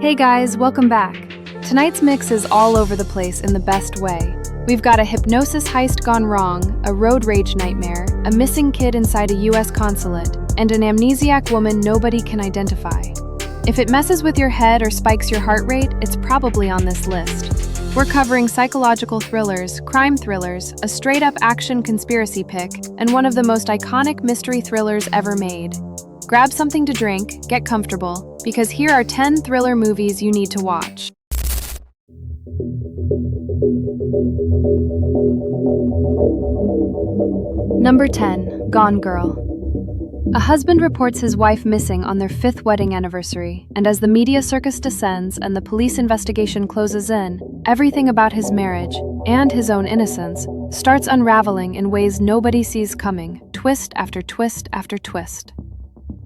Hey guys, welcome back. Tonight's mix is all over the place in the best way. We've got a hypnosis heist gone wrong, a road rage nightmare, a missing kid inside a US consulate, and an amnesiac woman nobody can identify. If it messes with your head or spikes your heart rate, it's probably on this list. We're covering psychological thrillers, crime thrillers, a straight-up action conspiracy pick, and one of the most iconic mystery thrillers ever made. Grab something to drink, get comfortable, because here are 10 thriller movies you need to watch. Number 10, Gone Girl. A husband reports his wife missing on their 5th wedding anniversary, and as the media circus descends and the police investigation closes in, everything about his marriage, and his own innocence, starts unraveling in ways nobody sees coming, twist after twist after twist.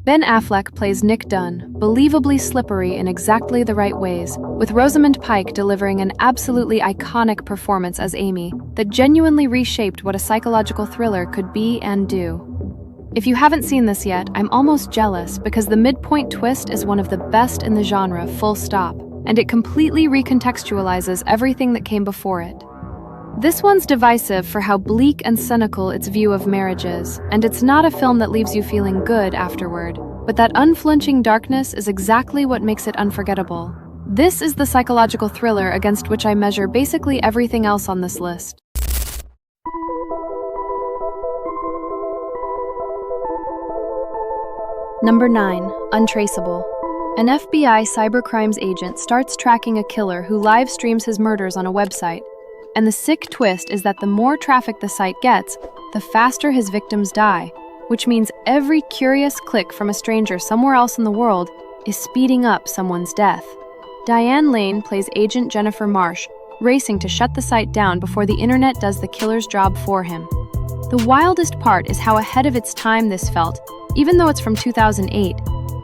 Ben Affleck plays Nick Dunn, believably slippery in exactly the right ways, with Rosamund Pike delivering an absolutely iconic performance as Amy that genuinely reshaped what a psychological thriller could be and do. If you haven't seen this yet, I'm almost jealous because the midpoint twist is one of the best in the genre, full stop, and it completely recontextualizes everything that came before it. This one's divisive for how bleak and cynical its view of marriage is, and it's not a film that leaves you feeling good afterward, but that unflinching darkness is exactly what makes it unforgettable. This is the psychological thriller against which I measure basically everything else on this list. Number 9, Untraceable. An FBI cybercrimes agent starts tracking a killer who live streams his murders on a website. And the sick twist is that the more traffic the site gets, the faster his victims die, which means every curious click from a stranger somewhere else in the world is speeding up someone's death. Diane Lane plays Agent Jennifer Marsh, racing to shut the site down before the internet does the killer's job for him. The wildest part is how ahead of its time this felt, even though it's from 2008.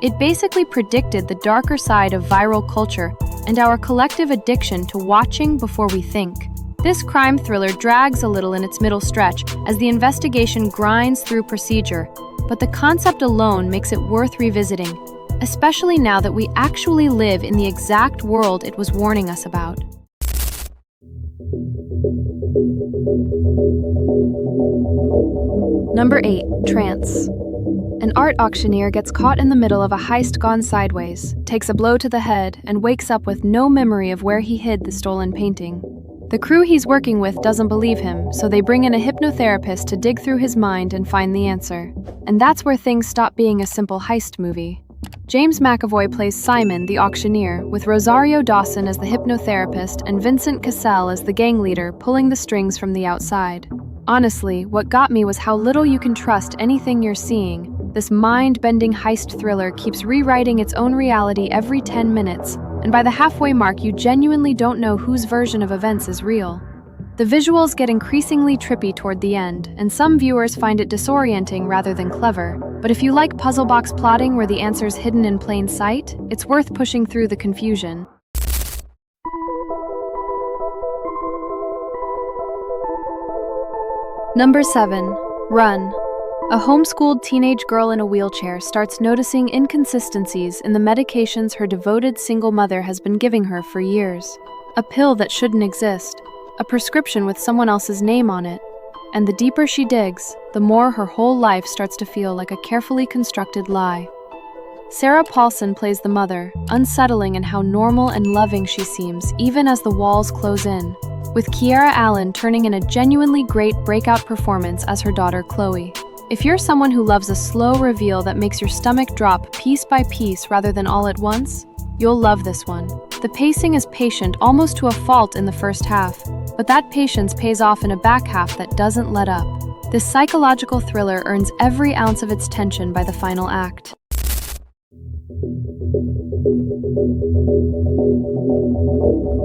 It basically predicted the darker side of viral culture and our collective addiction to watching before we think. This crime thriller drags a little in its middle stretch as the investigation grinds through procedure, but the concept alone makes it worth revisiting, especially now that we actually live in the exact world it was warning us about. Number 8, Trance. An art auctioneer gets caught in the middle of a heist gone sideways, takes a blow to the head, and wakes up with no memory of where he hid the stolen painting. The crew he's working with doesn't believe him, so they bring in a hypnotherapist to dig through his mind and find the answer. And that's where things stop being a simple heist movie. James McAvoy plays Simon, the auctioneer, with Rosario Dawson as the hypnotherapist and Vincent Cassell as the gang leader pulling the strings from the outside. Honestly, what got me was how little you can trust anything you're seeing. This mind-bending heist thriller keeps rewriting its own reality every 10 minutes, and by the halfway mark you genuinely don't know whose version of events is real. The visuals get increasingly trippy toward the end, and some viewers find it disorienting rather than clever, but if you like puzzle box plotting where the answer's hidden in plain sight, it's worth pushing through the confusion. Number 7, Run. A homeschooled teenage girl in a wheelchair starts noticing inconsistencies in the medications her devoted single mother has been giving her for years. A pill that shouldn't exist, a prescription with someone else's name on it. And the deeper she digs, the more her whole life starts to feel like a carefully constructed lie. Sarah Paulson plays the mother, unsettling in how normal and loving she seems even as the walls close in, with Kiara Allen turning in a genuinely great breakout performance as her daughter Chloe. If you're someone who loves a slow reveal that makes your stomach drop piece by piece rather than all at once, you'll love this one. The pacing is patient almost to a fault in the first half, but that patience pays off in a back half that doesn't let up. This psychological thriller earns every ounce of its tension by the final act.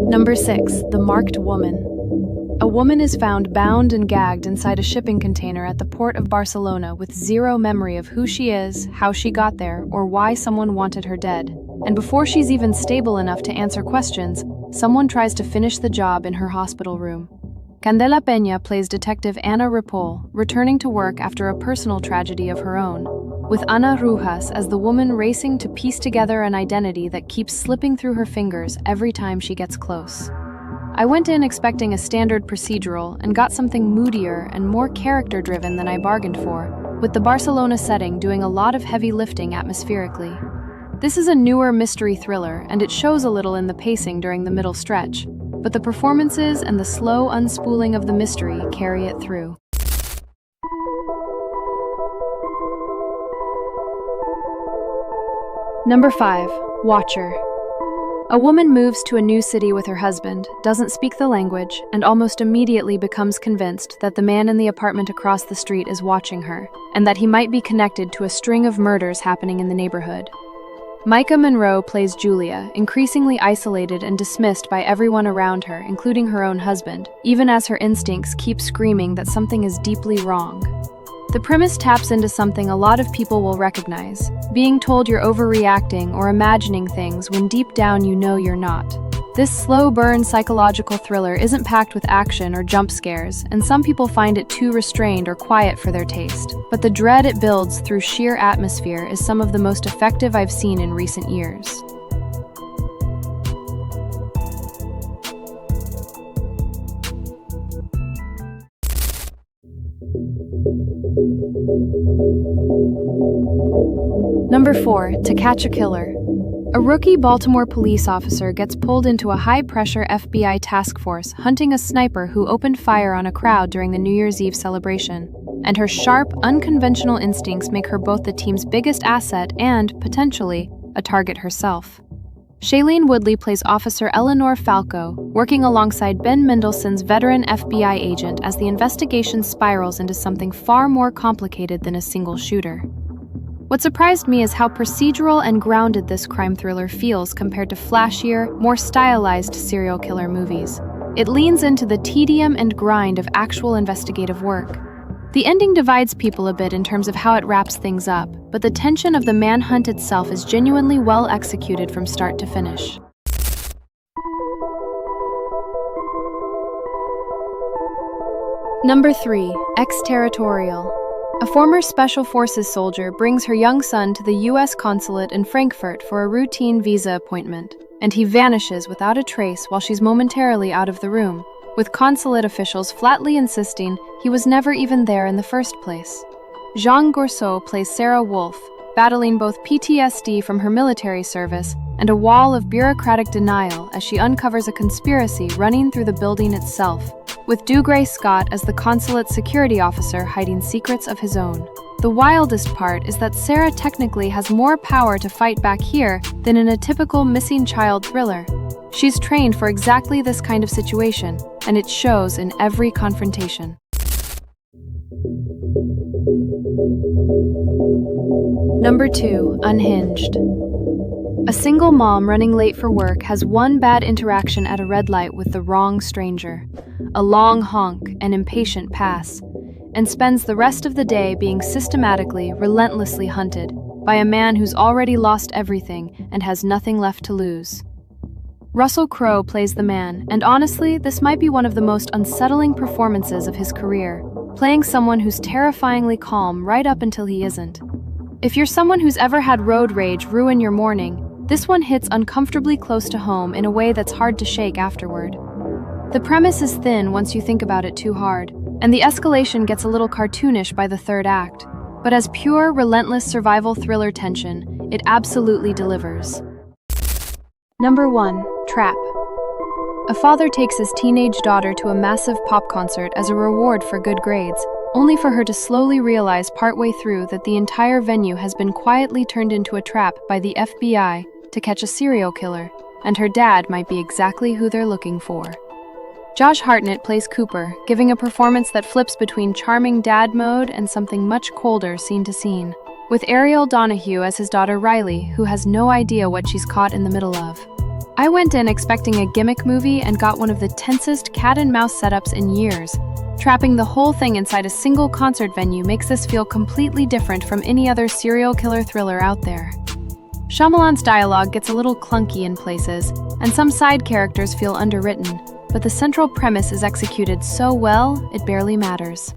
Number 6, The Marked Woman. A woman is found bound and gagged inside a shipping container at the port of Barcelona with zero memory of who she is, how she got there, or why someone wanted her dead. And before she's even stable enough to answer questions, someone tries to finish the job in her hospital room. Candela Peña plays Detective Ana Ripoll, returning to work after a personal tragedy of her own, with Ana Rujas as the woman racing to piece together an identity that keeps slipping through her fingers every time she gets close. I went in expecting a standard procedural and got something moodier and more character-driven than I bargained for, with the Barcelona setting doing a lot of heavy lifting atmospherically. This is a newer mystery thriller, and it shows a little in the pacing during the middle stretch, but the performances and the slow unspooling of the mystery carry it through. Number 5. Watcher. A woman moves to a new city with her husband, doesn't speak the language, and almost immediately becomes convinced that the man in the apartment across the street is watching her, and that he might be connected to a string of murders happening in the neighborhood. Micah Monroe plays Julia, increasingly isolated and dismissed by everyone around her, including her own husband, even as her instincts keep screaming that something is deeply wrong. The premise taps into something a lot of people will recognize, being told you're overreacting or imagining things when deep down you know you're not. This slow-burn psychological thriller isn't packed with action or jump scares, and some people find it too restrained or quiet for their taste. But the dread it builds through sheer atmosphere is some of the most effective I've seen in recent years. Number 4. To Catch a Killer. A rookie Baltimore police officer gets pulled into a high-pressure FBI task force hunting a sniper who opened fire on a crowd during the New Year's Eve celebration, and her sharp, unconventional instincts make her both the team's biggest asset and, potentially, a target herself. Shailene Woodley plays Officer Eleanor Falco, working alongside Ben Mendelsohn's veteran FBI agent as the investigation spirals into something far more complicated than a single shooter. What surprised me is how procedural and grounded this crime thriller feels compared to flashier, more stylized serial killer movies. It leans into the tedium and grind of actual investigative work. The ending divides people a bit in terms of how it wraps things up, but the tension of the manhunt itself is genuinely well executed from start to finish. Number 3. Exterritorial. A former Special Forces soldier brings her young son to the U.S. consulate in Frankfurt for a routine visa appointment, and he vanishes without a trace while she's momentarily out of the room, with consulate officials flatly insisting he was never even there in the first place. Jean Gourceau plays Sarah Wolfe, battling both PTSD from her military service and a wall of bureaucratic denial as she uncovers a conspiracy running through the building itself, with Dougray Scott as the consulate security officer hiding secrets of his own. The wildest part is that Sarah technically has more power to fight back here than in a typical missing child thriller. She's trained for exactly this kind of situation, and it shows in every confrontation. Number 2. Unhinged. A single mom running late for work has one bad interaction at a red light with the wrong stranger, a long honk, an impatient pass, and spends the rest of the day being systematically, relentlessly hunted by a man who's already lost everything and has nothing left to lose. Russell Crowe plays the man, and honestly, this might be one of the most unsettling performances of his career, playing someone who's terrifyingly calm right up until he isn't. If you're someone who's ever had road rage ruin your morning, this one hits uncomfortably close to home in a way that's hard to shake afterward. The premise is thin once you think about it too hard, and the escalation gets a little cartoonish by the third act, but as pure, relentless survival thriller tension, it absolutely delivers. Number 1. Trap. A father takes his teenage daughter to a massive pop concert as a reward for good grades, only for her to slowly realize partway through that the entire venue has been quietly turned into a trap by the FBI to catch a serial killer, and her dad might be exactly who they're looking for. Josh Hartnett plays Cooper, giving a performance that flips between charming dad mode and something much colder scene to scene, with Ariel Donahue as his daughter Riley, who has no idea what she's caught in the middle of. I went in expecting a gimmick movie and got one of the tensest cat-and-mouse setups in years. Trapping the whole thing inside a single concert venue makes this feel completely different from any other serial killer thriller out there. Shyamalan's dialogue gets a little clunky in places, and some side characters feel underwritten, but but the central premise is executed so well, it barely matters.